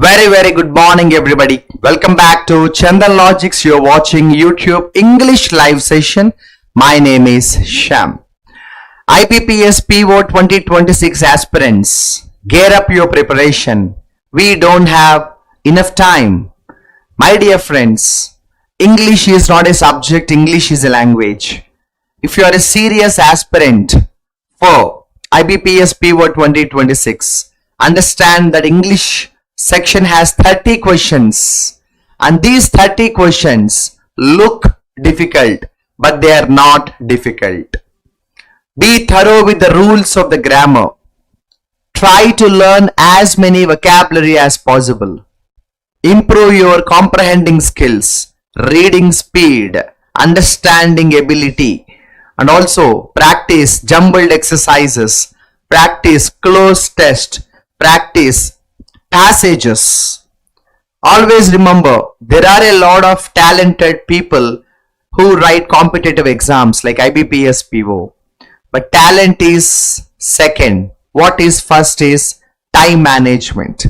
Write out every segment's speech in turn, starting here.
Very good morning everybody. Welcome back to Chandan Logics. You're watching YouTube English live session. My name is Sham. IBPS PO 2026 aspirants, gear up your preparation. We don't have enough time. My dear friends, English is not a subject, English is a language. If you are a serious aspirant for IBPS PO 2026, understand that English section has 30 questions and these 30 questions look difficult, but they are not difficult. Be thorough with the rules of the grammar. Try to learn as many vocabulary as possible. Improve your comprehending skills, reading speed, understanding ability, and also practice jumbled exercises, practice closed test, practice passages. Always remember, there are a lot of talented people who write competitive exams like IBPS PO. But talent is second. What is first is time management.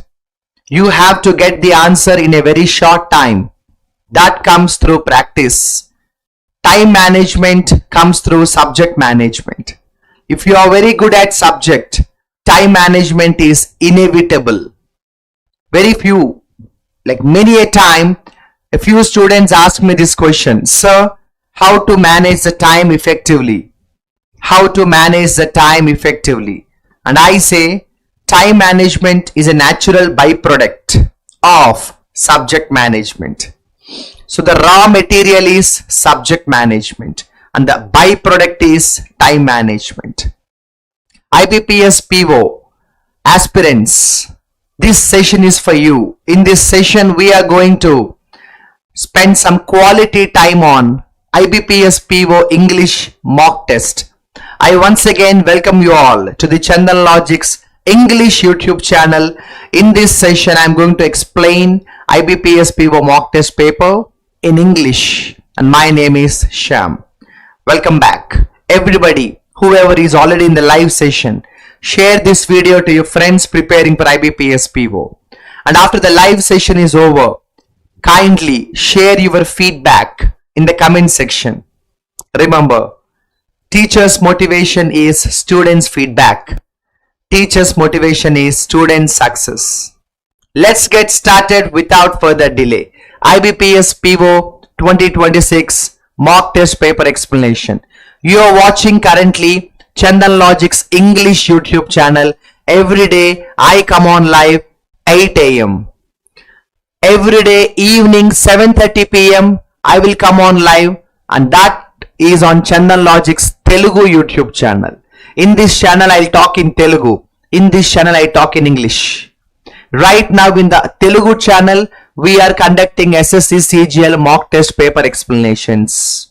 You have to get the answer in a very short time. That comes through practice. Time management comes through subject management. If you are very good at subject, time management is inevitable. Very few, like many a time, a few students ask me this question, sir, how to manage the time effectively? How to manage the time effectively? And I say, time management is a natural byproduct of subject management. So the raw material is subject management and the byproduct is time management. IBPS PO aspirants, this session is for you. In this session, we are going to spend some quality time on IBPS PO English mock test. I once again welcome you all to the Chandan Logics English YouTube channel. In this session, I am going to explain IBPS PO mock test paper in English. And my name is Sham. Welcome back. Everybody, whoever is already in the live session, share this video to your friends preparing for IBPS PO. And after the live session is over, kindly share your feedback in the comment section. Remember, teacher's motivation is students' feedback. Teacher's motivation is student success. Let's get started without further delay. IBPS PO 2026 mock test paper explanation. You are watching currently Chandan Logics English YouTube channel. Every day I come on live 8 AM. Every day evening 7:30 PM I will come on live, and that is on Chandan Logics Telugu YouTube channel. In this channel I'll talk in Telugu. In this channel I talk in English. Right now in the Telugu channel we are conducting SSC CGL mock test paper explanations.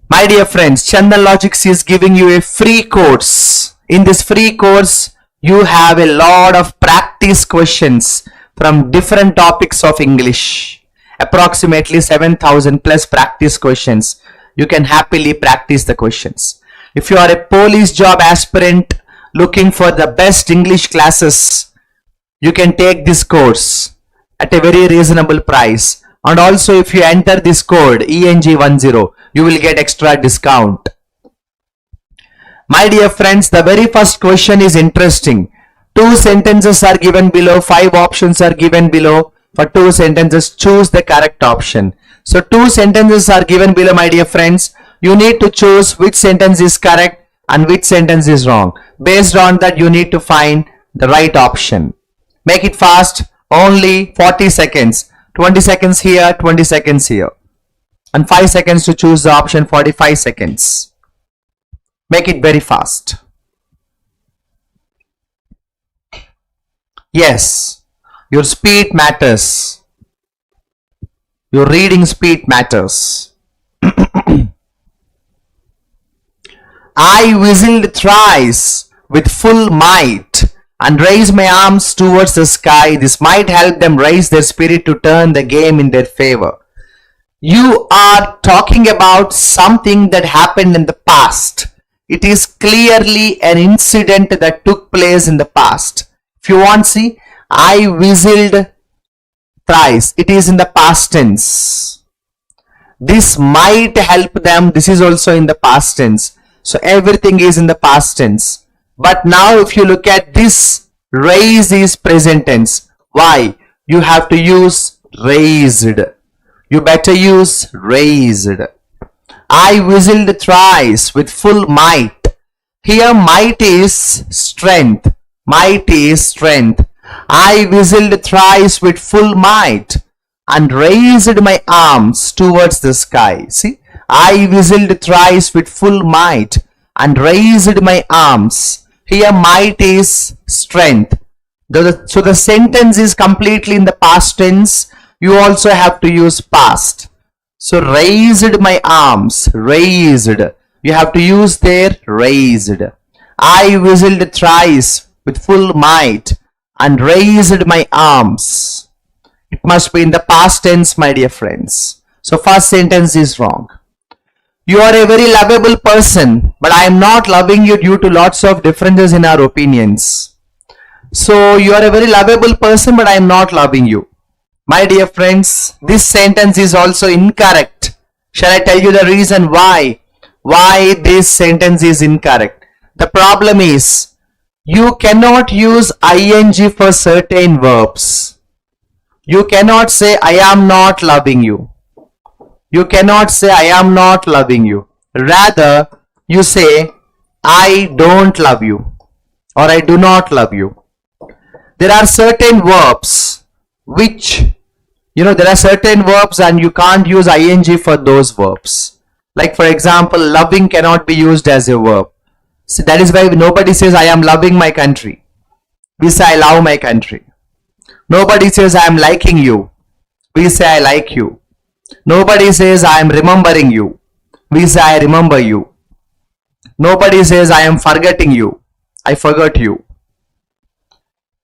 My dear friends, Chandan Logics is giving you a free course. In this free course, you have a lot of practice questions from different topics of English. Approximately 7,000 plus practice questions. You can happily practice the questions. If you are a police job aspirant looking for the best English classes, you can take this course at a very reasonable price. And also if you enter this code ENG10, you will get extra discount. My dear friends, the very first question is interesting. 2 sentences are given below, 5 options are given below. For 2 sentences, choose the correct option. So 2 sentences are given below, my dear friends. You need to choose which sentence is correct and which sentence is wrong. Based on that, you need to find the right option. Make it fast, only 40 seconds. 20 seconds here, 20 seconds here. And 5 seconds to choose the option, 45 seconds. Make it very fast. Yes, your speed matters. Your reading speed matters. I whistled thrice with full might and raised my arms towards the sky. This might help them raise their spirit to turn the game in their favor. You are talking about something that happened in the past. It is clearly an incident that took place in the past. If you want, see, I whistled thrice. It is in the past tense. This might help them. This is also in the past tense. So everything is in the past tense. But now if you look at this, raise is present tense. Why? You have to use raised. You better use raised. I whistled thrice with full might. Here might is strength. Might is strength. I whistled thrice with full might and raised my arms towards the sky. See, I whistled thrice with full might and raised my arms. Here might is strength. So the sentence is completely in the past tense. You also have to use past. So raised my arms, raised. You have to use there raised. I whistled thrice with full might and raised my arms. It must be in the past tense, my dear friends. So first sentence is wrong. You are a very lovable person, but I am not loving you due to lots of differences in our opinions. So you are a very lovable person, but I am not loving you. My dear friends, this sentence is also incorrect. Shall I tell you the reason why? Why this sentence is incorrect? The problem is, you cannot use ing for certain verbs. You cannot say I am not loving you. You cannot say I am not loving you. Rather, you say I don't love you or I do not love you. There are certain verbs which, there are certain verbs and you can't use ing for those verbs. Like for example, loving cannot be used as a verb. So that is why nobody says I am loving my country. We say I love my country. Nobody says I am liking you. We say I like you. Nobody says I am remembering you. We say I remember you. Nobody says I am forgetting you. I forgot you.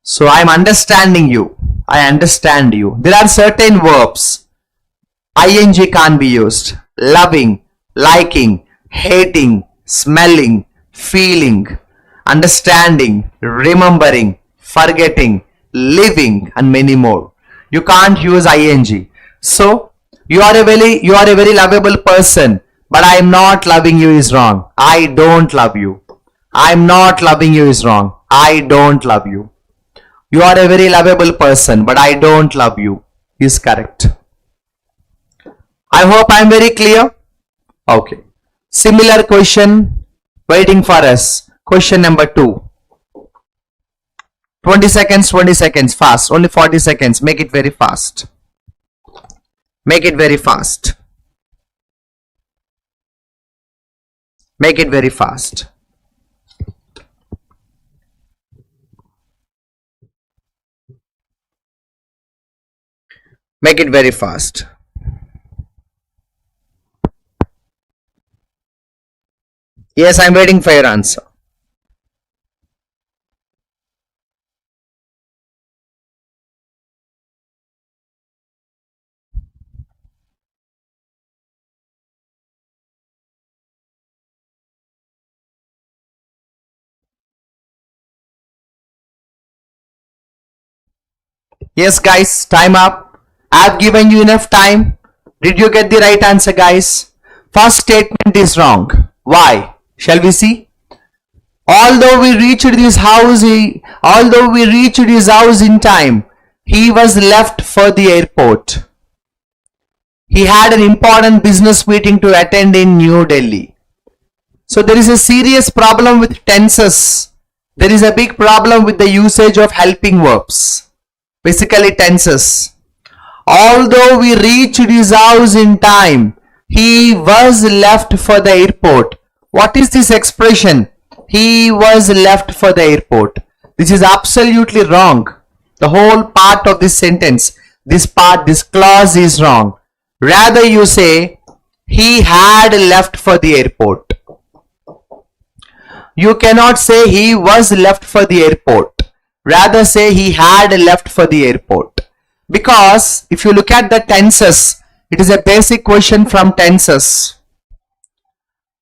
So I am understanding you. I understand you. There are certain verbs. ing can't be used. Loving, liking, hating, smelling, feeling, understanding, remembering, forgetting, living, and many more. You can't use ing. So you are a very lovable person, but I am not loving you is wrong. I don't love you. I am not loving you is wrong. I don't love you. You are a very lovable person, but I don't love you is correct. I hope I am very clear. Okay. Similar question waiting for us. Question number 2. 20 seconds fast. Only 40 seconds. Make it very fast. Make it very fast. Make it very fast. Make it very fast. Yes, I am waiting for your answer. Yes guys, time up. I have given you enough time. Did you get the right answer guys? First statement is wrong. Why? Shall we see? Although we reached his house in time, he was left for the airport. He had an important business meeting to attend in New Delhi. So there is a serious problem with tenses. There is a big problem with the usage of helping verbs. Basically tenses. Although we reached his house in time, he was left for the airport. What is this expression? He was left for the airport. This is absolutely wrong. The whole part of this sentence, this clause is wrong. Rather you say, he had left for the airport. You cannot say he was left for the airport. Rather say he had left for the airport. Because if you look at the tenses, it is a basic question from tenses.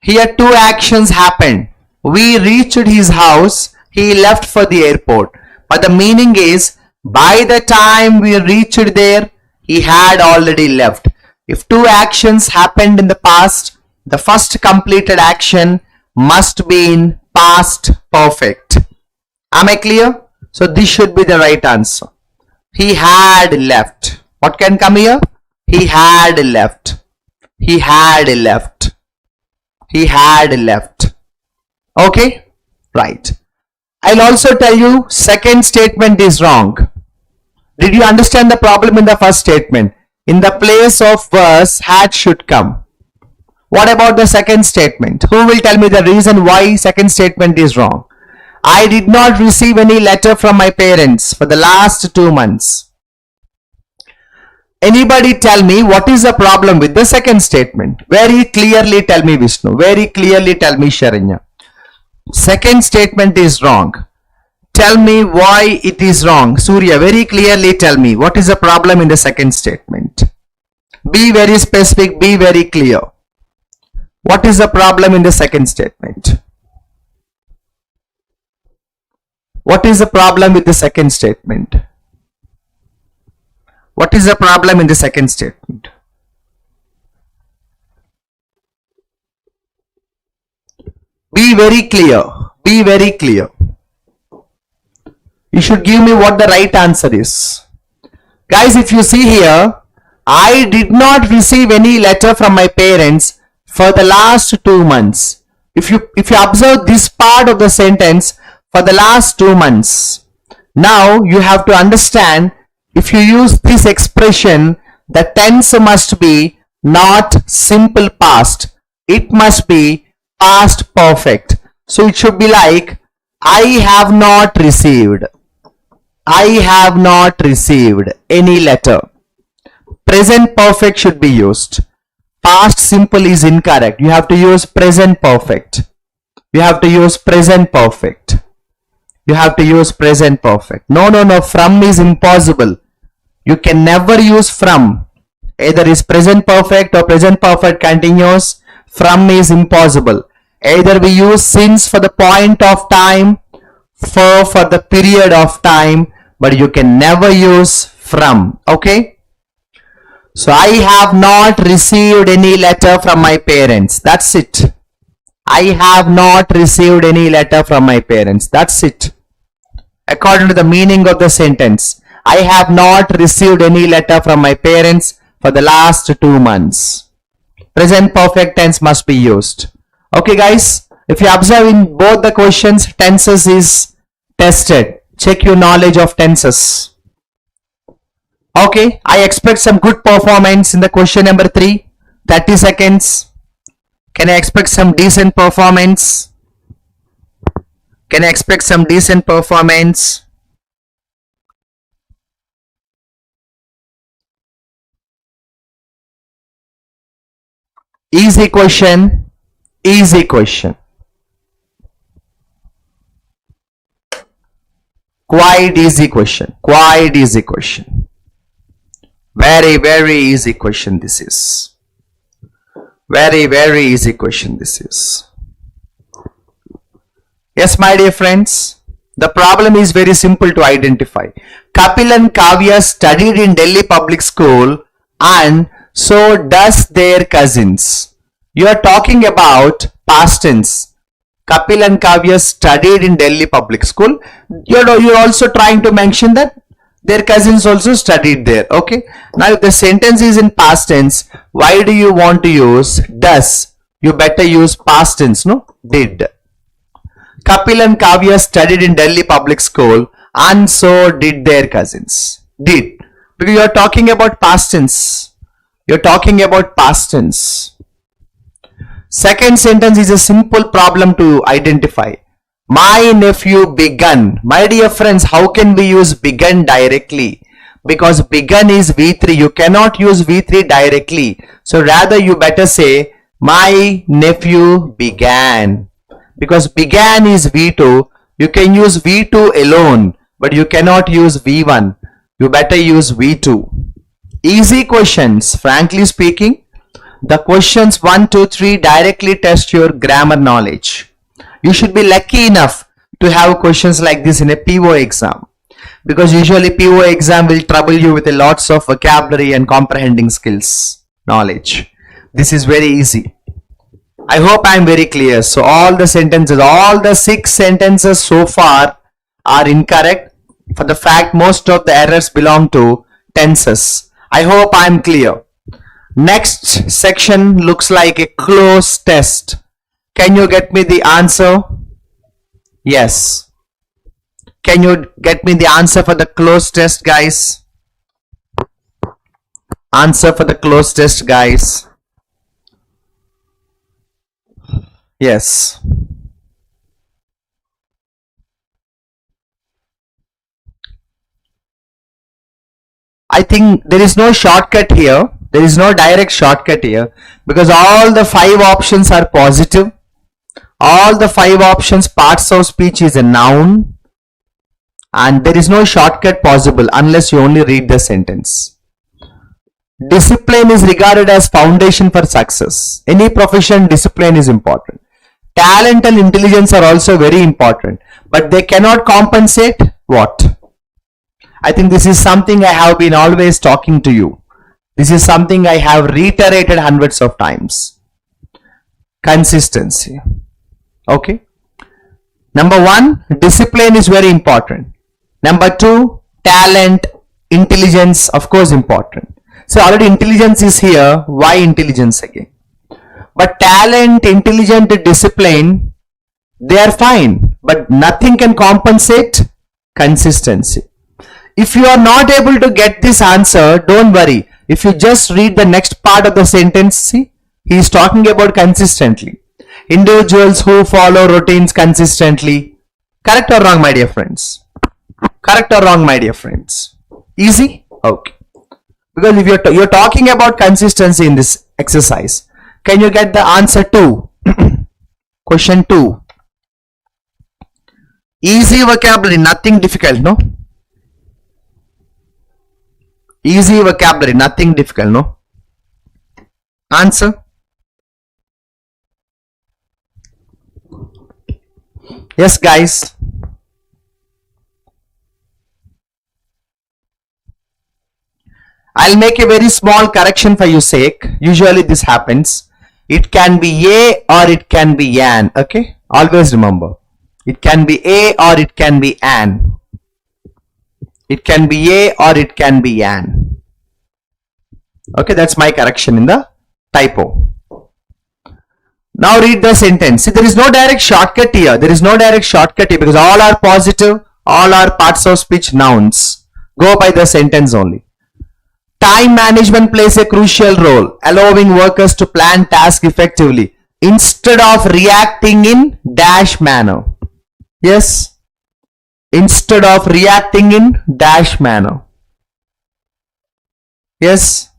Here two actions happened. We reached his house, he left for the airport. But the meaning is, By the time we reached there, he had already left. If two actions happened in the past, the first completed action must be in past perfect. Am I clear? So this should be the right answer. He had left. What can come here? He had left. He had left. He had left. Okay? Right. I'll also tell you second statement is wrong. Did you understand the problem in the first statement? In the place of was, had should come. What about the second statement? Who will tell me the reason why second statement is wrong? I did not receive any letter from my parents for the last 2 months. Anybody tell me what is the problem with the second statement? Very clearly tell me, Vishnu. Very clearly tell me, Sharanya. Second statement is wrong. Tell me why it is wrong. Surya, very clearly tell me what is the problem in the second statement. Be very specific, be very clear. What is the problem in the second statement? What is the problem with the second statement? What is the problem in the second statement? Be very clear. Be very clear. You should give me what the right answer is. Guys, if you see here, I did not receive any letter from my parents for the last 2 months. If you observe this part of the sentence, for the last 2 months. Now you have to understand, if you use this expression, the tense must be not simple past. It must be past perfect. So it should be like, I have not received. I have not received any letter. Present perfect should be used. Past simple is incorrect. You have to use present perfect. You have to use present perfect. You have to use present perfect. No, from is impossible. You can never use from. Either is present perfect or present perfect continuous. From is impossible. Either we use since for the point of time, for the period of time, but you can never use from. Okay? So I have not received any letter from my parents. That's it. I have not received any letter from my parents. That's it. According to the meaning of the sentence, I have not received any letter from my parents for the last 2 months. Present perfect tense must be used. Okay guys, if you observe in both the questions, tenses is tested. Check your knowledge of tenses. Okay, I expect some good performance in the question number 3. 30 seconds. Can I expect some decent performance? Can I expect some decent performance? Easy question. Easy question. Quite easy question. Quite easy question. Very, very easy question this is. Very, very easy question this is. Yes, my dear friends, the problem is very simple to identify. Kapil and Kavya studied in Delhi public school and so does their cousins. You are talking about past tense. Kapil and Kavya studied in Delhi public school. You're also trying to mention that their cousins also studied there. Okay. Now if the sentence is in past tense, why do you want to use does? You better use past tense, no? Did. Kapil and Kavya studied in Delhi public school and so did their cousins. Did. Because you are talking about past tense. You're talking about past tense. Second sentence is a simple problem to identify. My nephew began. My dear friends, how can we use began directly? Because began is V3. You cannot use V3 directly. So rather you better say my nephew began. Because began is V2. You can use V2 alone, but you cannot use V1. You better use V2. Easy questions, frankly speaking. The questions 1, 2, 3 directly test your grammar knowledge. You should be lucky enough to have questions like this in a PO exam. because usually PO exam will trouble you with a lots of vocabulary and comprehending skills, knowledge. This is very easy. I hope I am very clear. So all the sentences, all the 6 sentences so far are incorrect. For the fact most of the errors belong to tenses. I hope I am clear. Next section looks like a close test. Can you get me the answer? Yes. Can you get me the answer for the close test, guys? Answer for the close test, guys. Yes. I think there is no shortcut here. There is no direct shortcut here because all the 5 options are positive. All the 5 options, parts of speech is a noun, and there is no shortcut possible unless you only read the sentence. Discipline is regarded as foundation for success. Any profession, discipline is important. Talent and intelligence are also very important, but they cannot compensate what? I think this is something I have been always talking to you. This is something I have reiterated hundreds of times. Consistency. Okay. Number 1, discipline is very important. Number 2, talent, intelligence, of course, important. So already intelligence is here. Why intelligence again? But talent, intelligent, discipline, they are fine. But nothing can compensate consistency. If you are not able to get this answer, don't worry. If you just read the next part of the sentence, see, he is talking about consistently. Individuals who follow routines consistently. Correct or wrong, my dear friends? Correct or wrong, my dear friends? Easy? Okay. Because if you're talking about consistency in this exercise, can you get the answer 2? Question 2. Easy vocabulary, nothing difficult, no? Easy vocabulary, nothing difficult, no? Answer? Yes, guys. I'll make a very small correction for your sake. Usually this happens. It can be a or it can be an. Okay? Always remember. It can be a or it can be an. It can be a or it can be an. Okay, that's my correction in the typo. Now read the sentence. See, there is no direct shortcut here. There is no direct shortcut here because all are positive, all are parts of speech nouns. Go by the sentence only. Time management plays a crucial role, allowing workers to plan tasks effectively instead of reacting in dash manner. Yes. Instead of reacting in dash manner. Yes.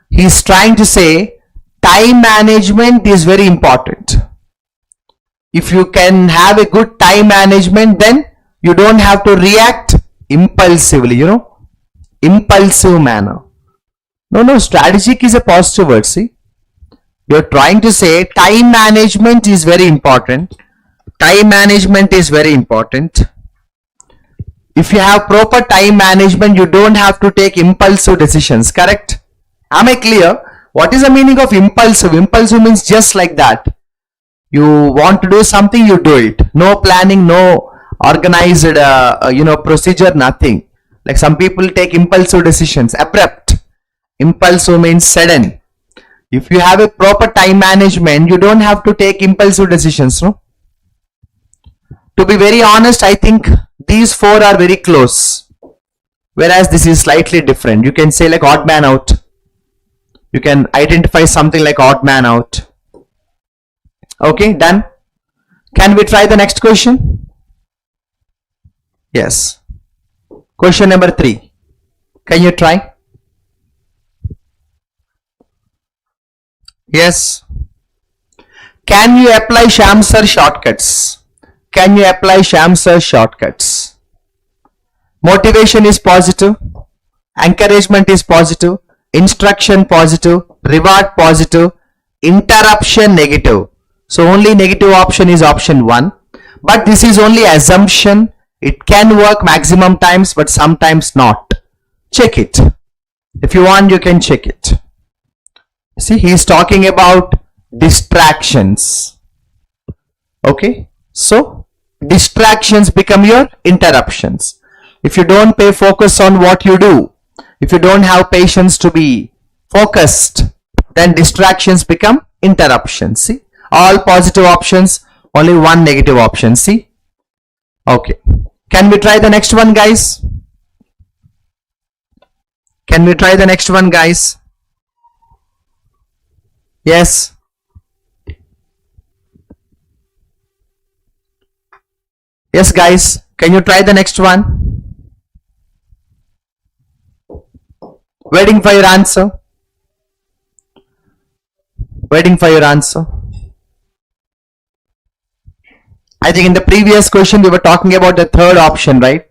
He is trying to say time management is very important. If you can have a good time management, then you don't have to react impulsively, you know, impulsive manner. No, strategic is a positive word, see. You're trying to say time management is very important. Time management is very important. If you have proper time management, you don't have to take impulsive decisions, correct? Am I clear? What is the meaning of impulsive? Impulsive means just like that. You want to do something, you do it. No planning, no organized, procedure, nothing. Like some people take impulsive decisions, abrupt. Impulsive means sudden. If you have a proper time management, you don't have to take impulsive decisions, no? To be very honest, I think these 4 are very close. Whereas this is slightly different. You can say like odd man out. You can identify something like odd man out. Okay, done. Can we try the next question? Yes. Question number 3. Can you try? Yes. Can you apply Shamsar shortcuts? Can you apply Shamsar shortcuts? Motivation is positive. Encouragement is positive. Instruction positive. Reward positive. Interruption negative. So only negative option is option 1. But this is only assumption. It can work maximum times, but sometimes not. Check it. If you want, you can check it. See, he is talking about distractions. Okay, so distractions become your interruptions. If you don't pay focus on what you do, if you don't have patience to be focused, then distractions become interruptions. See, all positive options, only one negative option. See, okay. Can we try the next one, guys? Can we try the next one, guys? Yes. Yes, guys. Can you try the next one? Waiting for your answer. Waiting for your answer. I think in the previous question we were talking about the third option, right?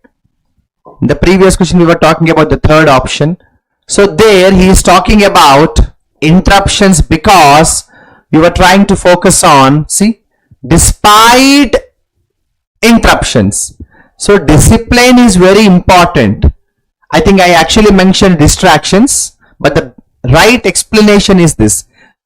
In the previous question we were talking about the third option. So there he is talking about interruptions because you were trying to focus on, see, despite interruptions. So discipline is very important. I think I actually mentioned distractions, but the right explanation is this.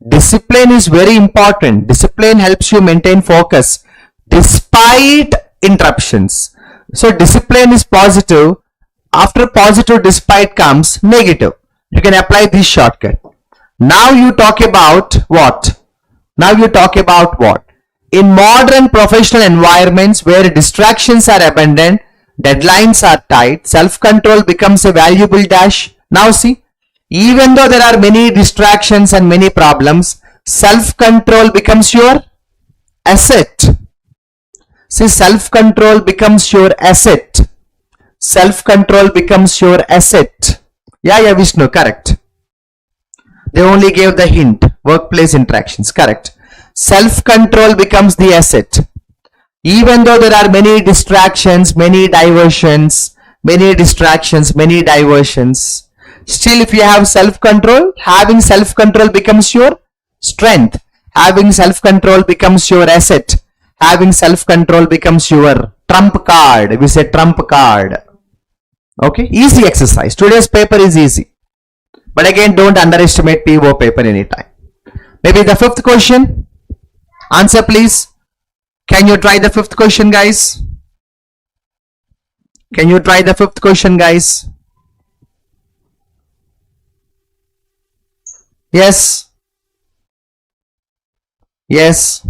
Discipline is very important. Discipline helps you maintain focus despite interruptions. So discipline is positive. After positive, despite comes negative. You can apply this shortcut. Now you talk about what? Now you talk about what? In modern professional environments where distractions are abundant, deadlines are tight, self-control becomes a valuable dash. Now see, even though there are many distractions and many problems, self-control becomes your asset. See, self-control becomes your asset. Self-control becomes your asset. Yeah, Vishnu, correct. They only gave the hint. Workplace interactions, correct. Self-control becomes the asset. Even though there are many distractions, many diversions, many distractions, many diversions, still if you have self-control, having self-control becomes your strength. Having self-control becomes your asset. Having self-control becomes your trump card. We say trump card. Okay, easy exercise. Today's paper is easy. But again, don't underestimate PO paper anytime. Maybe the fifth question. Answer please. Can you try the fifth question, guys? Can you try the fifth question, guys? Yes. Yes.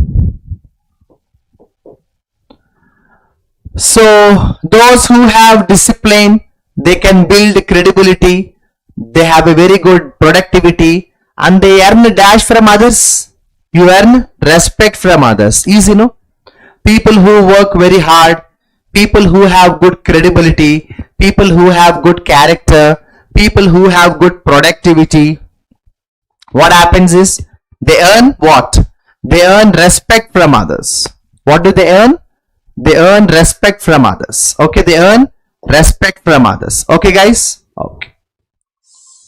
So those who have discipline, they can build credibility, they have a very good productivity, and they earn a dash from others. You earn respect from others. Easy, no? People who work very hard, people who have good credibility, people who have good character, people who have good productivity, what happens is they earn what? They earn respect from others. What do they earn? They earn respect from others. Okay, they earn respect from others. Okay, guys? Okay.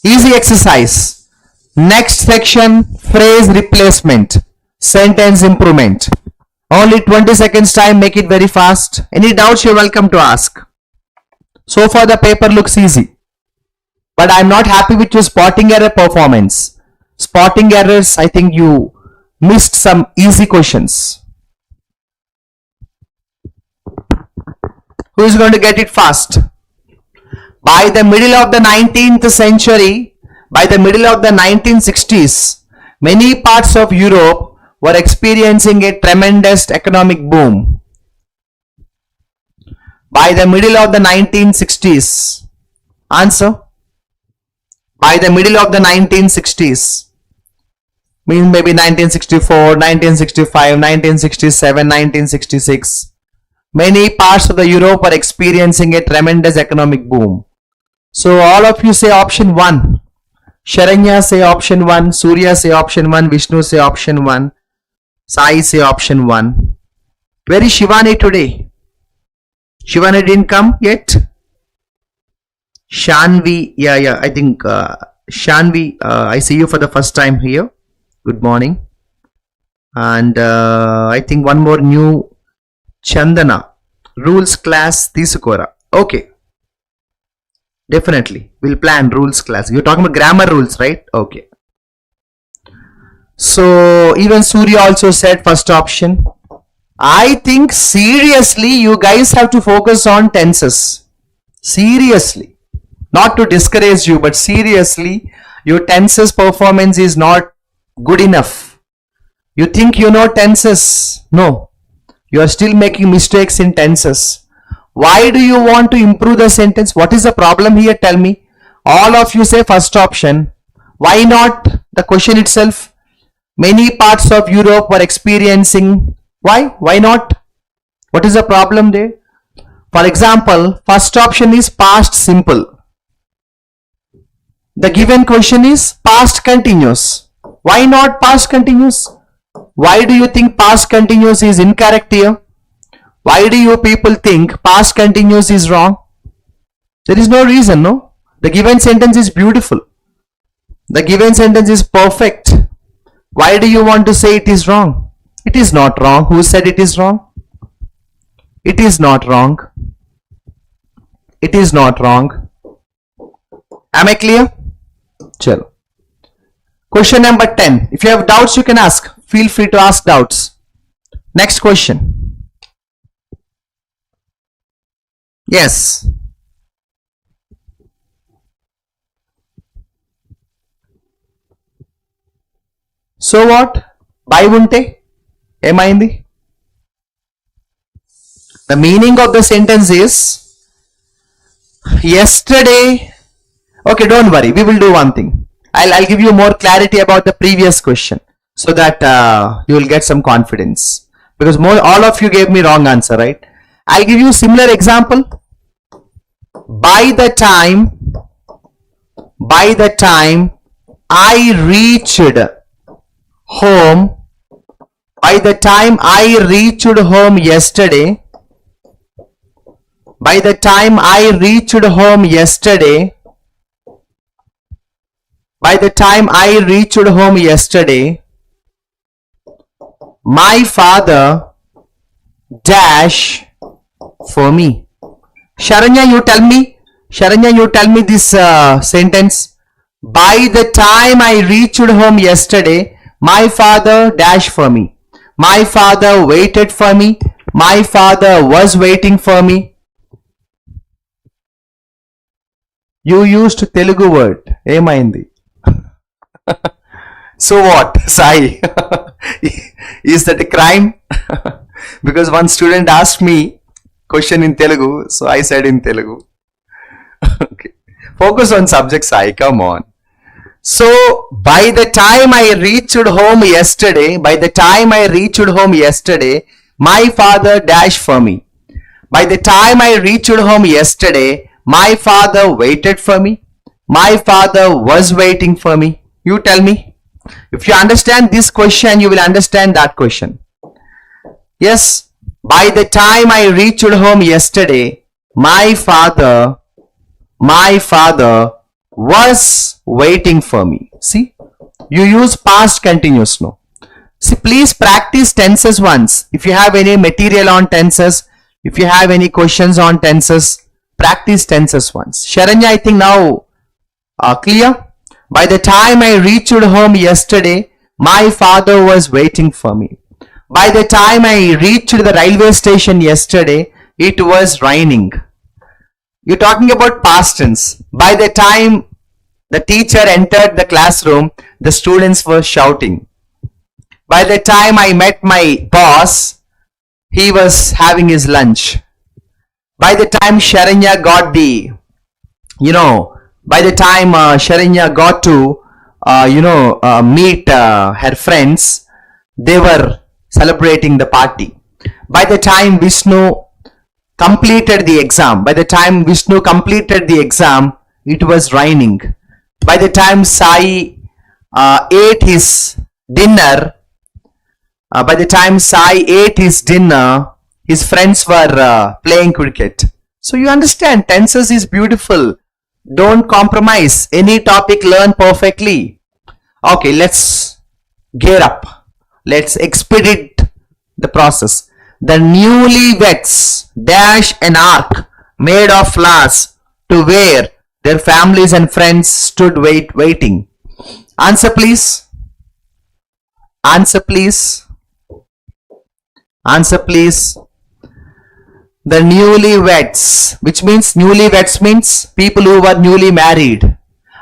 Easy exercise. Next section, phrase replacement, sentence improvement. Only 20 seconds time, make it very fast. Any doubts, you're welcome to ask. So far the paper looks easy, but I'm not happy with your spotting error performance. Spotting errors, I think you missed some easy questions. Who is going to get it fast? By the middle of the 19th century, by the middle of the 1960s, many parts of Europe were experiencing a tremendous economic boom. By the middle of the 1960s. Answer. By the middle of the 1960s. Means maybe 1964, 1965, 1967, 1966. Many parts of the Europe are experiencing a tremendous economic boom. So all of you say option 1. Sharanya say option 1. Surya say option 1. Vishnu say option 1. Sai say option 1. Where is Shivani today? Shivani didn't come yet? Shanvi, yeah, I think Shanvi, I see you for the first time here. Good morning. And I think one more new Chandana. rules class తీసుకురా. Okay, definitely we'll plan rules class. You're talking about grammar rules, right? Okay. So even Surya also said first option. I think seriously you guys have to focus on tenses. Seriously. Not to discourage you, but seriously, your tenses performance is not good enough. You think you know tenses. No. You are still making mistakes in tenses. Why do you want to improve the sentence? What is the problem here? Tell me. All of you say first option. Why not the question itself? Many parts of Europe were experiencing. Why? Why not? What is the problem there? For example, first option is past simple. The given question is past continuous. Why not past continuous? Why do you think past continuous is incorrect here? Why do you people think past continuous is wrong? There is no reason, no? The given sentence is beautiful. The given sentence is perfect. Why do you want to say it is wrong? It is not wrong. Who said it is wrong? It is not wrong. It is not wrong. Am I clear? Chalo. Question number 10. If you have doubts, you can ask. Feel free to ask doubts. Next question. Yes. So what? Bye unte? Emaindi? The meaning of the sentence is yesterday. Okay, don't worry. We will do one thing. I'll give you more clarity about the previous question so that you will get some confidence. Because all of you gave me wrong answer, right? I'll give you similar example. By the time I reached home, by the time I reached home yesterday, by the time I reached home yesterday, by the time I reached home yesterday, my father dash for me. Sharanya, you tell me. Sharanya, you tell me this sentence. By the time I reached home yesterday, my father dash for me. My father waited for me. My father was waiting for me. You used Telugu word. Emaindi? So what, Sai? Is that a crime? Because one student asked me question in Telugu, so I said in Telugu. Okay. Focus on subject, Sai. Come on. So by the time I reached home yesterday, my father dashed for me. By the time I reached home yesterday, my father waited for me. My father was waiting for me. You tell me. If you understand this question, you will understand that question. Yes. By the time I reached home yesterday, my father was waiting for me. See, you use past continuous now. See, please practice tenses once. If you have any material on tenses, if you have any questions on tenses, practice tenses once. Sharanya, I think now clear? By the time I reached home yesterday, my father was waiting for me. By the time I reached the railway station yesterday, it was raining. You're talking about past tense. By the time the teacher entered the classroom, the students were shouting. By the time I met my boss, he was having his lunch. By the time Sharanya got by the time Sharanya got to, meet her friends, they were celebrating the party. By the time Vishnu completed the exam, it was raining. By the time Sai ate his dinner, his friends were playing cricket. So you understand, tenses is beautiful. Don't compromise. Any topic, learn perfectly. Okay, let's gear up. Let's expedite the process. The newlyweds dash an ark made of flowers to where their families and friends stood waiting. Answer please. Answer please. Answer please. The newlyweds, which means newlyweds means people who were newly married.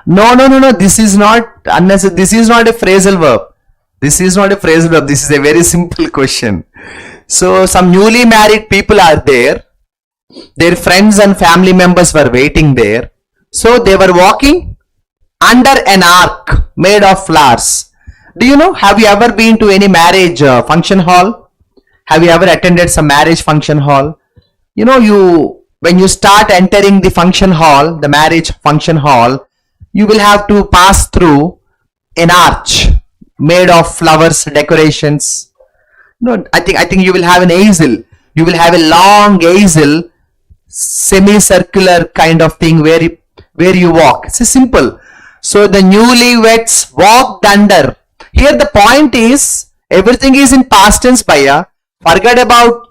No. This is not unnecessary. This is not a phrasal verb. This is not a phrasal verb. This is a very simple question. So some newly married people are there. Their friends and family members were waiting there. So they were walking under an ark made of flowers. Do you know, have you ever been to any marriage function hall? Have you ever attended some marriage function hall? You know, when you start entering the function hall, the marriage function hall, you will have to pass through an arch made of flowers, decorations. No, I think you will have an easel. You will have a long easel, semicircular kind of thing where you walk. It's simple. So the newlyweds walked under. Here the point is, everything is in past tense, Bhaiya. Forget about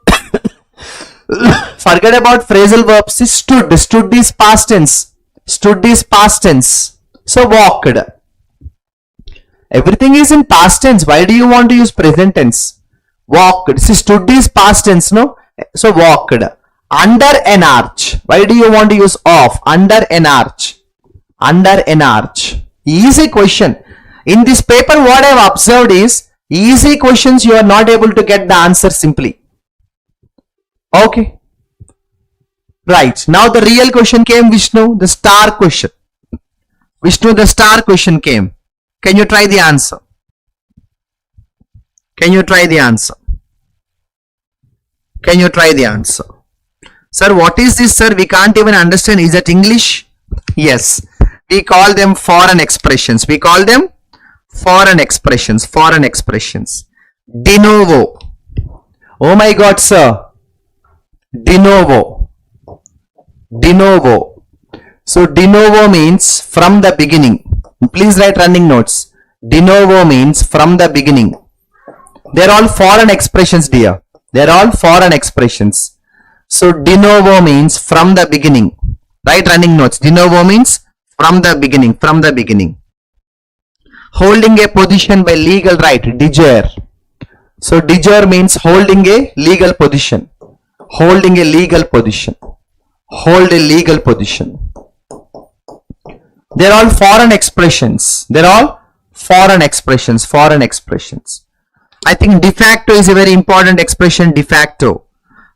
forget about phrasal verbs. Stood. Stood is past tense. Stood is past tense. So walked. Everything is in past tense. Why do you want to use present tense? Walked. See, stood is past tense, no? So walked. Under an arch. Why do you want to use of? Under an arch. Under an arch. Easy question. In this paper, what I have observed is, easy questions you are not able to get the answer simply. Okay. Right. Now the real question came, Vishnu, the star question. Vishnu, the star question came. Can you try the answer? Can you try the answer? Can you try the answer? Sir, what is this, sir? We can't even understand. Is that English? Yes. We call them foreign expressions. We call them foreign expressions. Foreign expressions. De novo. Oh my God, sir. De novo. De novo. So de novo means from the beginning. Please write running notes. De novo means from the beginning. They are all foreign expressions, dear. They are all foreign expressions. So de novo means from the beginning. Write running notes. De novo means from the beginning. From the beginning. Holding a position by legal right. De jure. So de jure means holding a legal position. Holding a legal position. Hold a legal position. They are all foreign expressions. They are all foreign expressions. Foreign expressions. I think de facto is a very important expression. De facto.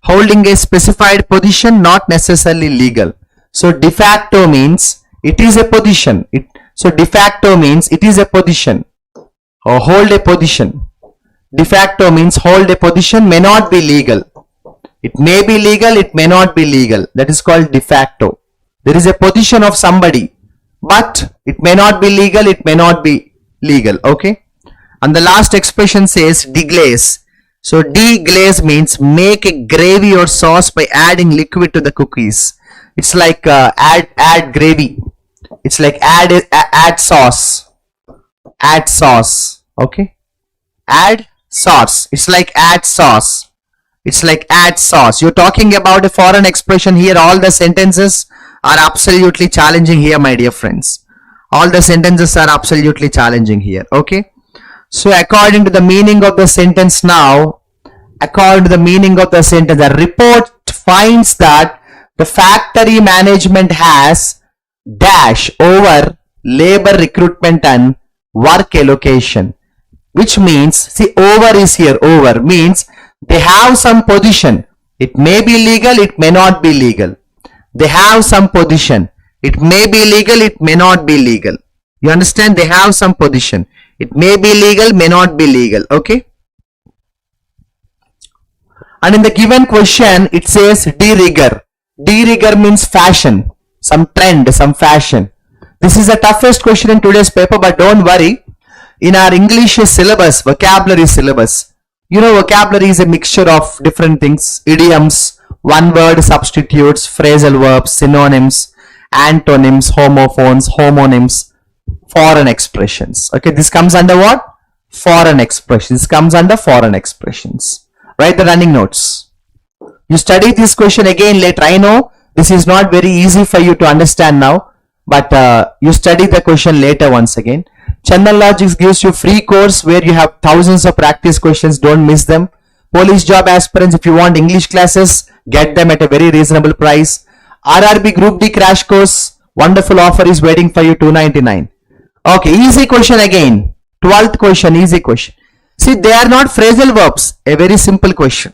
Holding a specified position, not necessarily legal. So de facto means it is a position. So de facto means it is a position or hold a position. De facto means hold a position, may not be legal. It may be legal, it may not be legal. That is called de facto. There is a position of somebody, but it may not be legal, it may not be legal. Okay. And the last expression says deglaze. So deglaze means make a gravy or sauce by adding liquid to the cookies. It's like add gravy. It's like add sauce. Add sauce. Okay. Add sauce. It's like add sauce. It's like add sauce. You're talking about a foreign expression here. All the sentences are absolutely challenging here, my dear friends. All the sentences are absolutely challenging here. Okay. So according to the meaning of the sentence now, according to the meaning of the sentence, the report finds that the factory management has dash over labor recruitment and work allocation, which means, see, over is here. Over means they have some position. It may be legal, it may not be legal. They have some position. It may be legal, it may not be legal. You understand? They have some position. It may be legal, may not be legal. Okay. And in the given question, it says de rigueur. De rigueur means fashion, some trend, some fashion. This is the toughest question in today's paper, but don't worry. In our English syllabus, vocabulary syllabus, you know, vocabulary is a mixture of different things: idioms, one word substitutes, phrasal verbs, synonyms, antonyms, homophones, homonyms, foreign expressions. Okay, this comes under what? Foreign expressions. This comes under foreign expressions. Write the running notes. You study this question again later. I know this is not very easy for you to understand now, but you study the question later once again. Chandan Logics gives you free course where you have thousands of practice questions. Don't miss them. Police job aspirants, if you want English classes, get them at a very reasonable price. RRB Group D crash course, wonderful offer is waiting for you, $299. Okay, easy question again. 12th question, easy question. See, they are not phrasal verbs. A very simple question.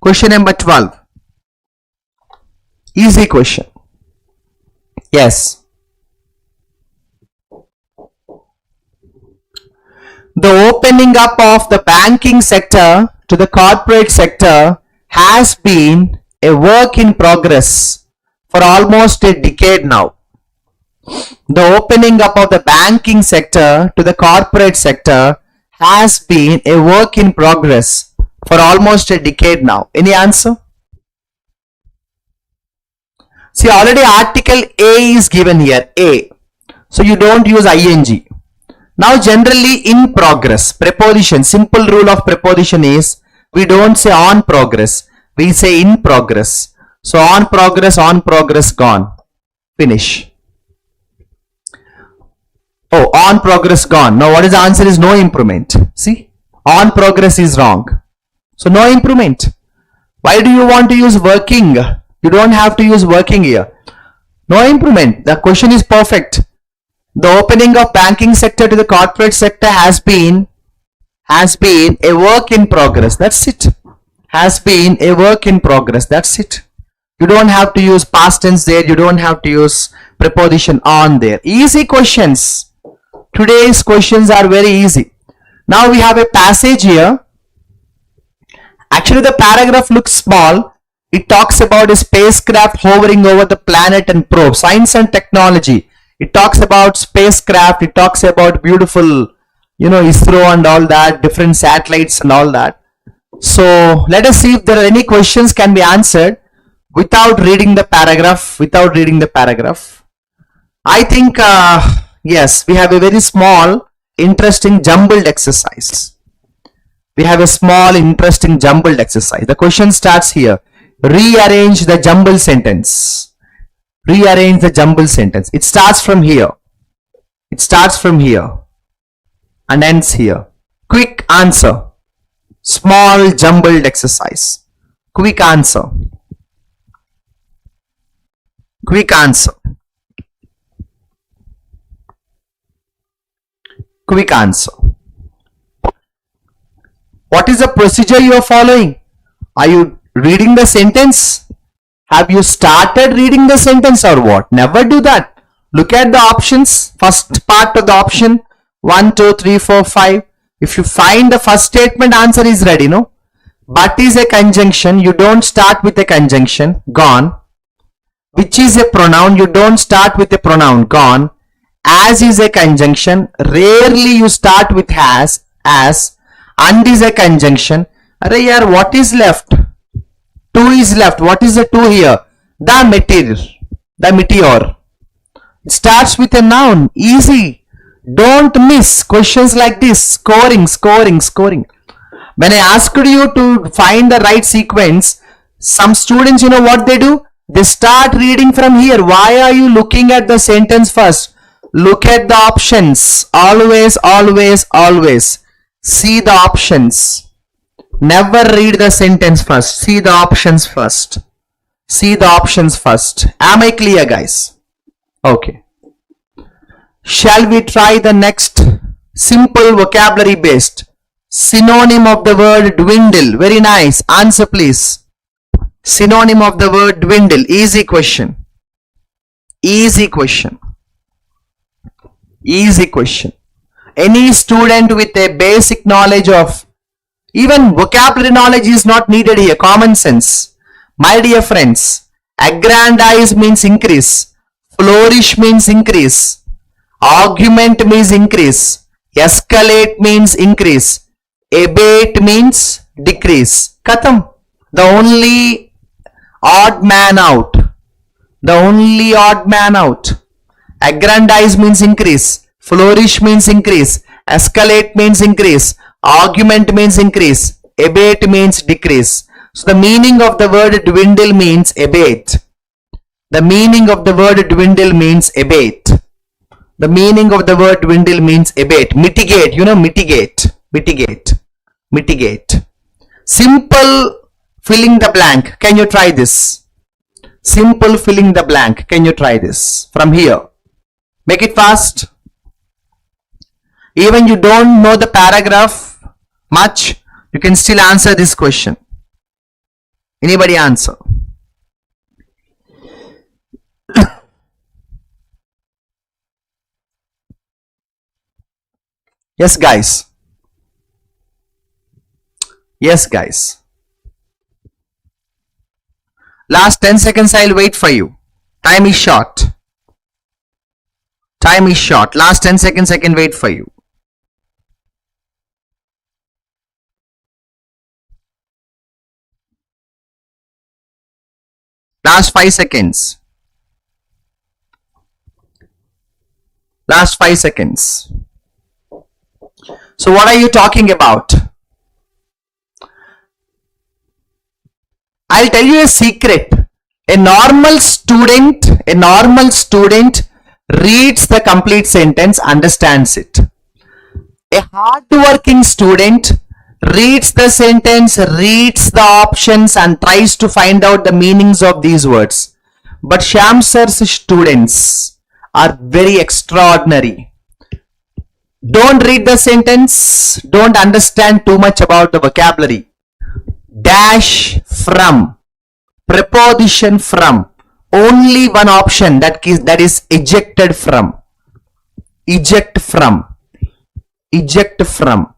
Question number 12. Easy question. Yes. The opening up of the banking sector to the corporate sector has been a work in progress for almost a decade now. The opening up of the banking sector to the corporate sector has been a work in progress for almost a decade now. Any answer? See, already article A is given here, A. So you don't use ing. Now generally in progress, preposition, simple rule of preposition is we don't say on progress, we say in progress. So on progress, gone. Finish. Oh, on progress, gone. Now what is the answer is no improvement. See, on progress is wrong. So no improvement. Why do you want to use working? You don't have to use working here. No improvement. The question is perfect. The opening of banking sector to the corporate sector has been a work in progress. That's it. Has been a work in progress. That's it. You don't have to use past tense there. You don't have to use preposition on there. Easy questions. Today's questions are very easy. Now we have a passage here. Actually, the paragraph looks small. It talks about a spacecraft hovering over the planet and probe. Science and technology. It talks about spacecraft. It talks about beautiful, ISRO and all that, different satellites and all that. So let us see if there are any questions can be answered without reading the paragraph. I think, yes, we have a very small, interesting, jumbled exercise. The question starts here. Rearrange the jumbled sentence. It starts from here. And ends here. Quick answer. Small jumbled exercise. Quick answer. What is the procedure you are following? Are you reading the sentence? Have you started reading the sentence or what? Never do that. Look at the options. First part of the option. 1, 2, 3, 4, 5. If you find the first statement, answer is ready, no? But is a conjunction. You don't start with a conjunction. Gone. Which is a pronoun. You don't start with a pronoun. Gone. As is a conjunction. Rarely you start with has. As. And is a conjunction. Arey yaar, what is left? 2 is left. What is the 2 here? The meteor. It starts with a noun. Easy. Don't miss questions like this. Scoring. When I asked you to find the right sequence, some students, you know what they do? They start reading from here. Why are you looking at the sentence first? Look at the options. Always. See the options. Never read the sentence first. See the options first. Am I clear, guys? Okay. Shall we try the next simple vocabulary based synonym of the word dwindle? Very nice. Answer please. Synonym of the word dwindle. Easy question. Any student with a basic knowledge of even vocabulary knowledge is not needed here. Common sense. My dear friends, aggrandize means increase. Flourish means increase. Augment means increase. Escalate means increase. Abate means decrease. Katham. The only odd man out. Aggrandize means increase. Flourish means increase. Escalate means increase. Augment means increase. Abate means decrease. So the meaning of the word dwindle means abate. The meaning of the word dwindle means abate. The meaning of the word dwindle means abate. Mitigate, you know, mitigate. Mitigate. Mitigate. Simple filling the blank. Can you try this? Simple filling the blank. Can you try this? From here. Make it fast. Even you don't know the paragraph much, you can still answer this question. Anybody answer? Yes, guys. Yes, guys. Last 10 seconds, I'll wait for you. Time is short. Time is short. Last 10 seconds, I can wait for you. Last 5 seconds. Last 5 seconds. So what are you talking about? I'll tell you a secret. A normal student reads the complete sentence, understands it. A hard-working student reads the sentence, reads the options and tries to find out the meanings of these words. But Shyam sir's students are very extraordinary. Don't read the sentence, don't understand too much about the vocabulary. Dash from, preposition from, only one option, that is ejected from. Eject from. Eject from.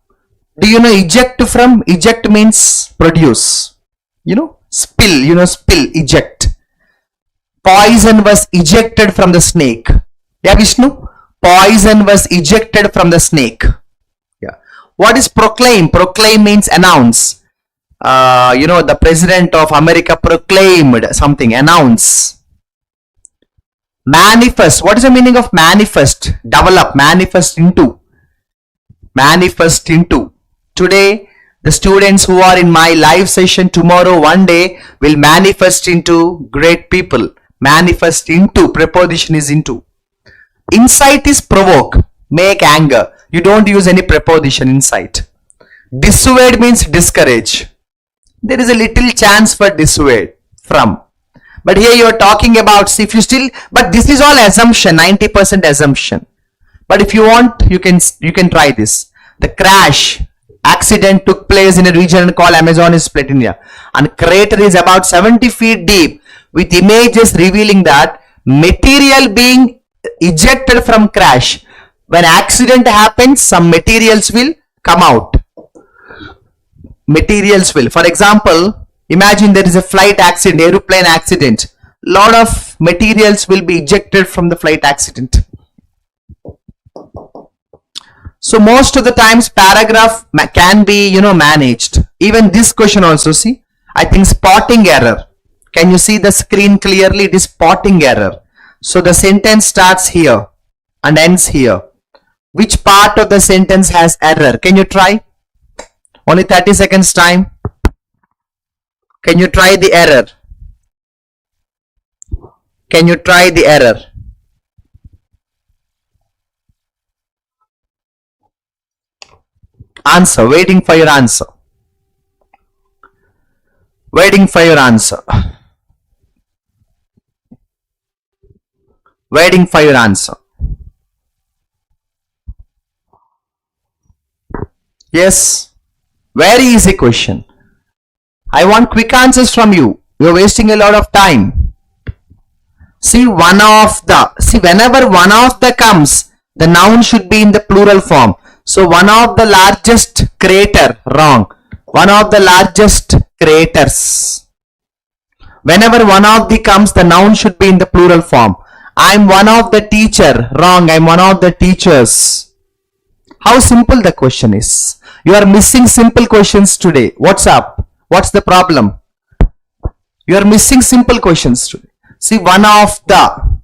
Do you know eject from? Eject means produce. You know, spill, spill, eject. Poison was ejected from the snake. Yeah, Vishnu? Poison was ejected from the snake. Yeah. What is proclaim? Proclaim means announce. The president of America proclaimed something, announce. Manifest. What is the meaning of manifest? Develop, manifest into. Manifest into. Today, the students who are in my live session tomorrow, one day, will manifest into great people. Manifest into, preposition is into. Incite is provoke, make anger. You don't use any preposition, incite. Dissuade means discourage. There is a little chance for dissuade from. But here you are talking about, if you still, but this is all assumption, 90% assumption. But if you want, you can try this. The crash, accident took place in a region called Amazonas Platinia. And crater is about 70 feet deep with images revealing that material being ejected from crash. When accident happens, some materials will come out. Materials will. For example, imagine there is a flight accident, aeroplane accident. Lot of materials will be ejected from the flight accident. So most of the times paragraph can be, managed. Even this question also, see, I think spotting error. Can you see the screen clearly? It is spotting error. So the sentence starts here and ends here. Which part of the sentence has error? Can you try? Only 30 seconds time. Can you try the error? Can you try the error? Answer. Waiting for your answer. Waiting for your answer. Waiting for your answer. Yes. Very easy question. I want quick answers from you. You are wasting a lot of time. See, whenever one of the comes, the noun should be in the plural form. So one of the largest crater, wrong. One of the largest craters. Whenever one of the comes, the noun should be in the plural form. I am one of the teacher, wrong. I am one of the teachers. How simple the question is. You are missing simple questions today. What's up? What's the problem? You are missing simple questions today. See, one of the.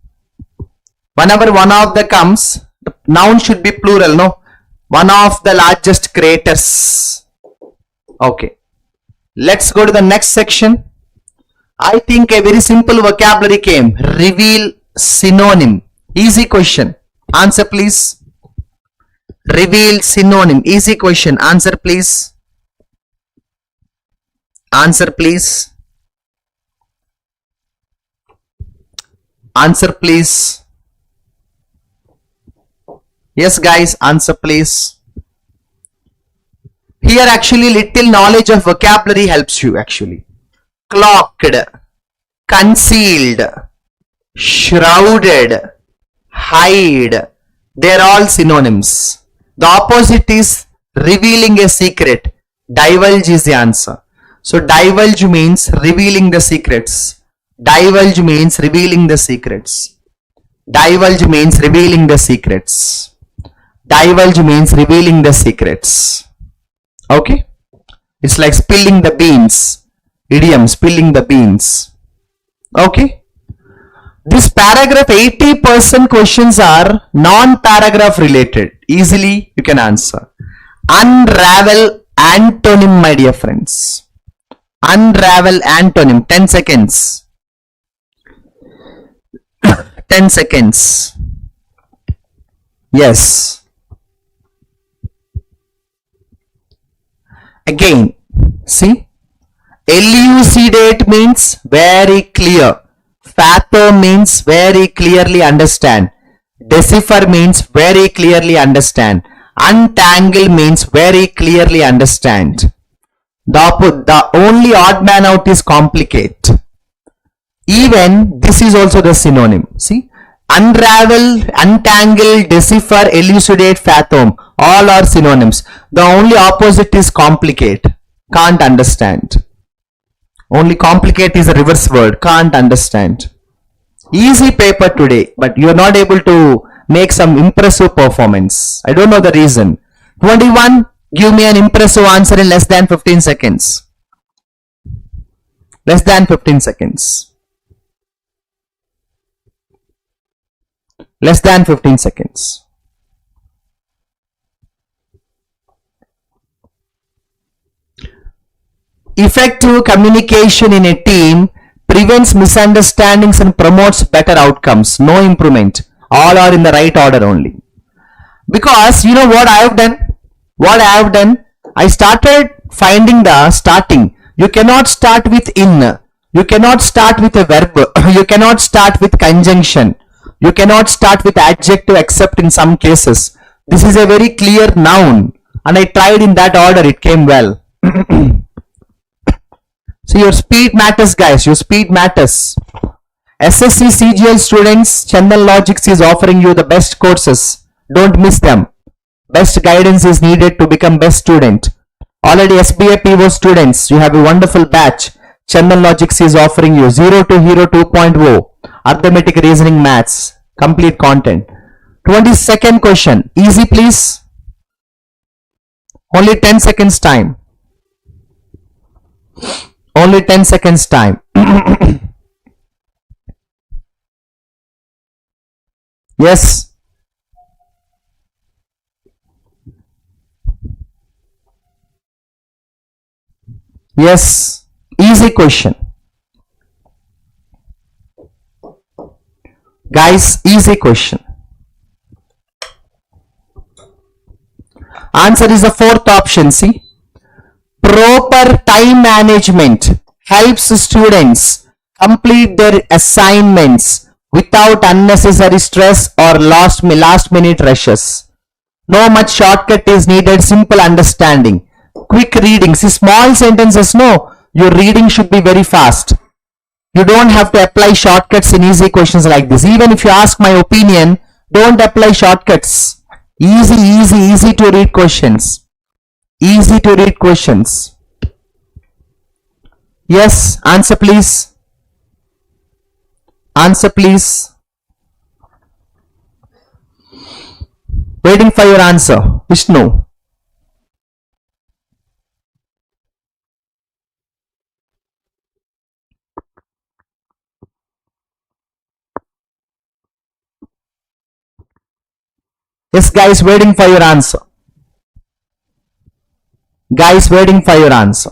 Whenever one of the comes, the noun should be plural, no? One of the largest craters. Okay. Let's go to the next section. I think a very simple vocabulary came. Reveal synonym. Easy question. Answer please. Reveal synonym. Easy question. Answer please. Answer please. Answer please. Yes guys, answer please. Here actually little knowledge of vocabulary helps you actually. Cloaked, concealed, shrouded, hide. They are all synonyms. The opposite is revealing a secret. Divulge is the answer. So divulge means revealing the secrets. Divulge means revealing the secrets. Divulge means revealing the secrets. Divulge means revealing the secrets. Okay? It's like spilling the beans. Idiom, spilling the beans. Okay? This paragraph 80% questions are non-paragraph related. Easily you can answer. Unravel antonym, my dear friends. Unravel antonym. 10 seconds. 10 seconds. Yes. Again, see, elucidate means very clear. Fathom means very clearly understand. Decipher means very clearly understand. Untangle means very clearly understand. The only odd man out is complicate. Even this is also the synonym. See, unravel, untangle, decipher, elucidate, fathom, all are synonyms. The only opposite is complicate. Can't understand. Only complicate is a reverse word. Can't understand. Easy paper today, but you are not able to make some impressive performance. I don't know the reason. 21, give me an impressive answer in less than 15 seconds. Less than 15 seconds. Less than 15 seconds. Effective communication in a team prevents misunderstandings and promotes better outcomes. No improvement. All are in the right order only. Because you know what I have done? What I have done? I started finding the starting. You cannot start with in. You cannot start with a verb. You cannot start with conjunction. You cannot start with adjective except in some cases. This is a very clear noun and I tried in that order. It came well. So your speed matters guys. Your speed matters. SSC CGL students, Chandan Logics is offering you the best courses. Don't miss them. Best guidance is needed to become best student. Already SBA PO students, you have a wonderful batch. Chandan Logics is offering you 0 to Hero 2.0. Arithmetic, reasoning, maths, complete content. 22nd question. Easy please. Only 10 seconds time. Only 10 seconds time. Yes. Yes. Easy question. Guys, easy question. Answer is the fourth option. See, proper time management helps students complete their assignments without unnecessary stress or last minute rushes. No much shortcut is needed. Simple understanding, quick reading. See, small sentences. No, your reading should be very fast. You don't have to apply shortcuts in easy questions like this. Even if you ask my opinion, don't apply shortcuts. Easy to read questions. Easy to read questions. Yes, answer please. Answer please. Waiting for your answer. Vishnu. Yes, guys, waiting for your answer. Guys, waiting for your answer.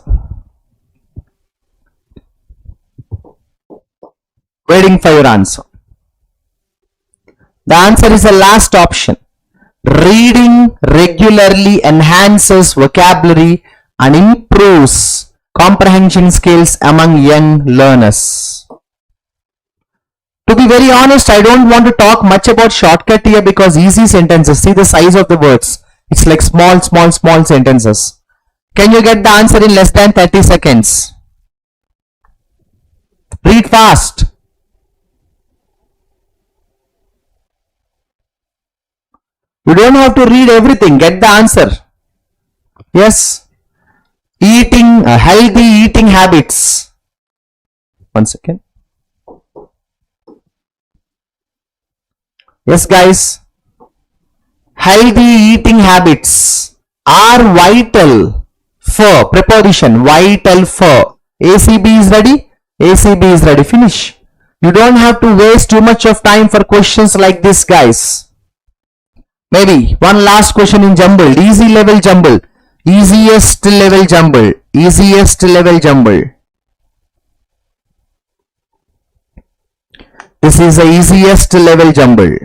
Waiting for your answer. The answer is the last option. Reading regularly enhances vocabulary and improves comprehension skills among young learners. To be very honest, I don't want to talk much about shortcut here because easy sentences, see the size of the words. It's like small sentences. Can you get the answer in less than 30 seconds? Read fast. You don't have to read everything. Get the answer. Yes. Eating, healthy eating habits. One second. Yes, guys. Healthy eating habits are vital for preposition. Vital for. ACB is ready. ACB is ready. Finish. You don't have to waste too much of time for questions like this, guys. Maybe one last question in jumbled. Easy level jumble. Easiest level jumble. Easiest level jumble. This is the easiest level jumble.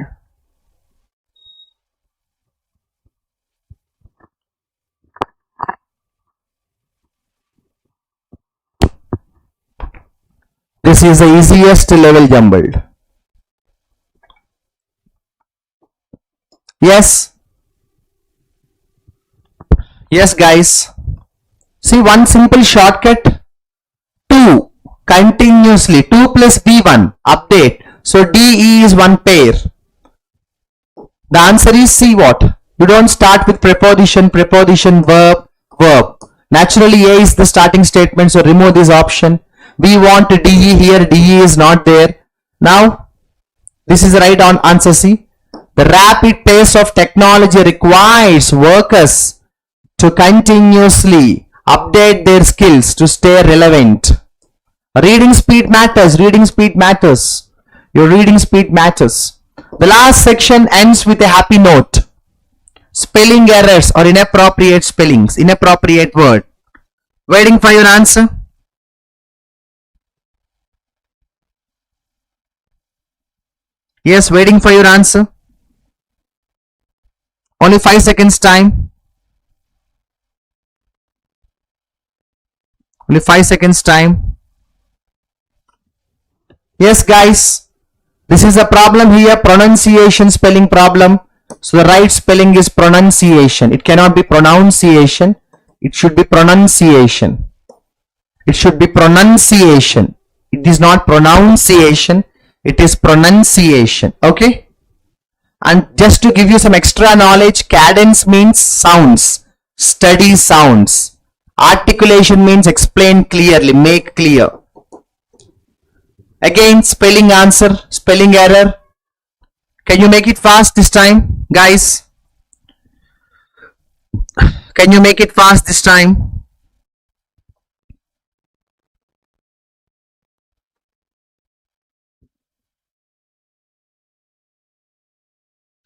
This is the easiest level jumbled. Yes. Yes, guys. See one simple shortcut. 2 continuously. 2 plus B1 update. So DE is one pair. The answer is C what? You don't start with preposition, verb, verb. Naturally A is the starting statement, so remove this option. We want DE here. DE is not there. Now this is the right answer C. The rapid pace of technology requires workers to continuously update their skills to stay relevant. Reading speed matters. Reading speed matters. Your reading speed matters. The last section ends with a happy note. Spelling errors or inappropriate spellings. Inappropriate word. Waiting for your answer. Yes, waiting for your answer. Only 5 seconds time. Only 5 seconds time. Yes, guys. This is a problem here. Pronunciation spelling problem. So the right spelling is pronunciation. It cannot be pronunciation. It should be pronunciation. It should be pronunciation. It is not pronunciation. It is pronunciation. Okay. And just to give you some extra knowledge, cadence means sounds. Steady sounds. Articulation means explain clearly, make clear. Again, spelling answer, spelling error. Can you make it fast this time, guys? Can you make it fast this time?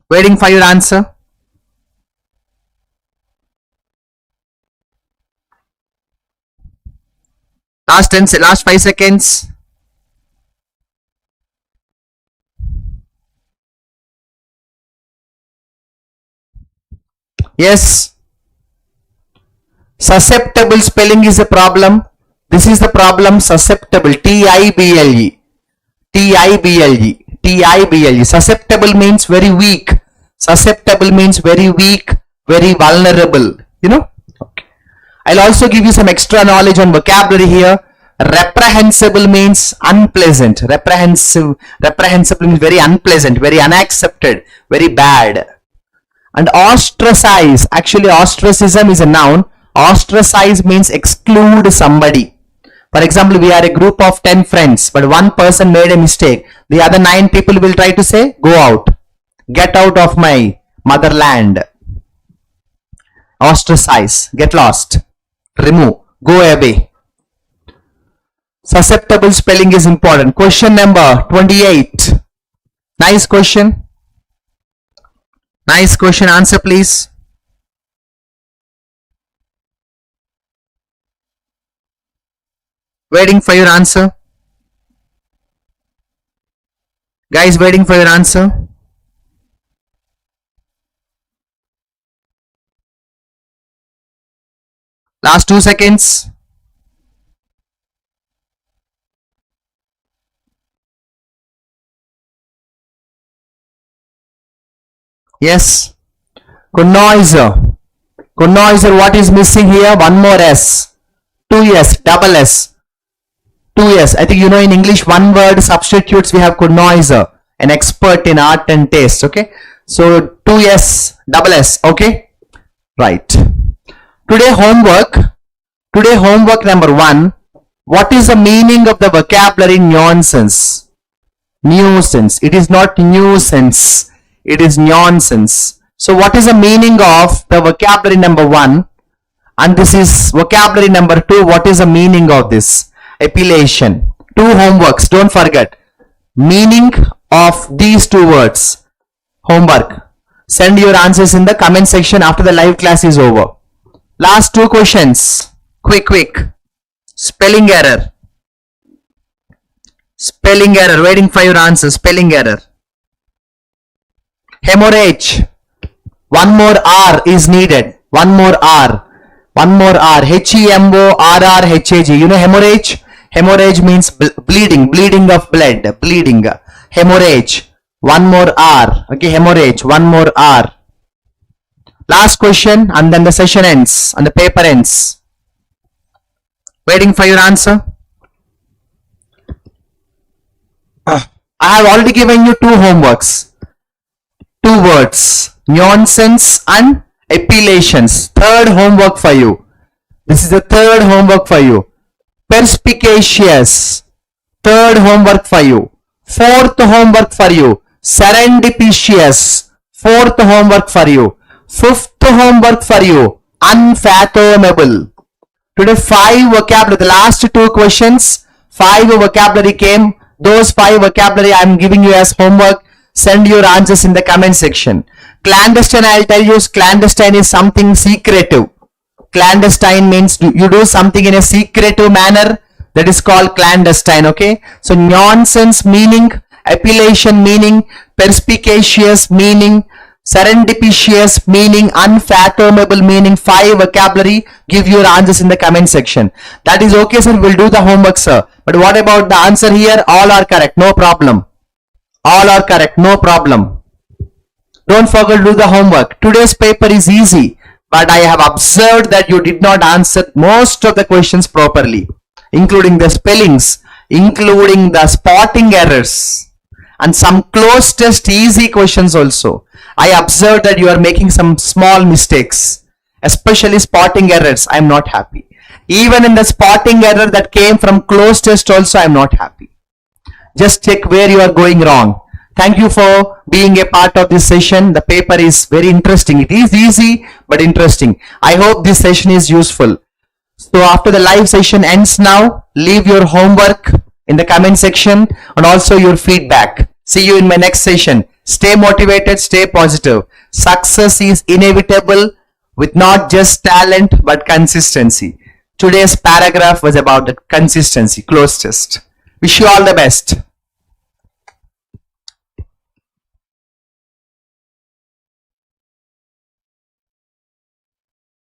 Waiting for your answer. Last 5 seconds. Yes. Susceptible spelling is a problem. This is the problem. Susceptible. T-I-B-L-E. T-I-B-L-E. T-I-B-L-E. Susceptible means very weak. Susceptible means very weak, very vulnerable. You know? Okay. I'll also give you some extra knowledge on vocabulary here. Reprehensible means unpleasant. Reprehensible means very unpleasant, very unaccepted, very bad. And ostracize, actually ostracism is a noun. Ostracize means exclude somebody. For example, we are a group of 10 friends, but one person made a mistake. The other 9 people will try to say, go out. Get out of my motherland. Ostracize, get lost, remove, go away. Susceptible spelling is important. Question number 28. Nice question. Nice question. Answer please. Waiting for your answer. Guys, waiting for your answer. Last 2 seconds. Yes. Connoisseur. Connoisseur, what is missing here? One more S. 2S, double S. 2S. I think you know in English one word substitutes we have connoisseur, an expert in art and taste. Okay. So 2S, double S. Okay. Right. Today homework number 1. What is the meaning of the vocabulary nuisance? Nuisance. It is not nuisance. It is nonsense. So what is the meaning of the vocabulary number 1? And this is vocabulary number 2. What is the meaning of this? Appellation. 2 homeworks. Don't forget. Meaning of these 2 words. Homework. Send your answers in the comment section after the live class is over. Last 2 questions. Quick. Spelling error. Spelling error. Waiting for your answers. Spelling error. Hemorrhage. One more R is needed. One more R. H-E-M-O-R-R-H-A-G. You know hemorrhage? Hemorrhage means bleeding. Bleeding of blood. Bleeding. Hemorrhage. One more R. Okay, hemorrhage. One more R. Last question and then the session ends and the paper ends. Waiting for your answer. I have already given you 2 homeworks. 2 words, nonsense and appellations. 3rd homework for you. This is the 3rd homework for you. Perspicacious. 3rd homework for you. 4th homework for you. Serendipitous. 4th homework for you. 5th homework for you. Unfathomable. Today 5 vocabulary. The last 2 questions, 5 vocabulary came. Those 5 vocabulary I am giving you as homework. Send your answers in the comment section. Clandestine, I'll tell you, clandestine is something secretive. Clandestine means you do something in a secretive manner. That is called clandestine. Okay. So nonsense meaning, appellation meaning, perspicacious meaning, serendipitous meaning, unfathomable meaning. 5 vocabulary. Give your answers in the comment section. That is okay, sir. We'll do the homework, sir. But what about the answer here? All are correct. No problem. All are correct. No problem. Don't forget to do the homework. Today's paper is easy, but I have observed that you did not answer most of the questions properly, including the spellings, including the spotting errors, and some close test easy questions also. I observed that you are making some small mistakes, especially spotting errors. I am not happy. Even in the spotting error that came from close test also, I am not happy. Just check where you are going wrong. Thank you for being a part of this session. The paper is very interesting. It is easy but interesting. I hope this session is useful. So after the live session ends now, leave your homework in the comment section and also your feedback. See you in my next session. Stay motivated, stay positive. Success is inevitable with not just talent but consistency. Today's paragraph was about the consistency. Close test. Wish you all the best.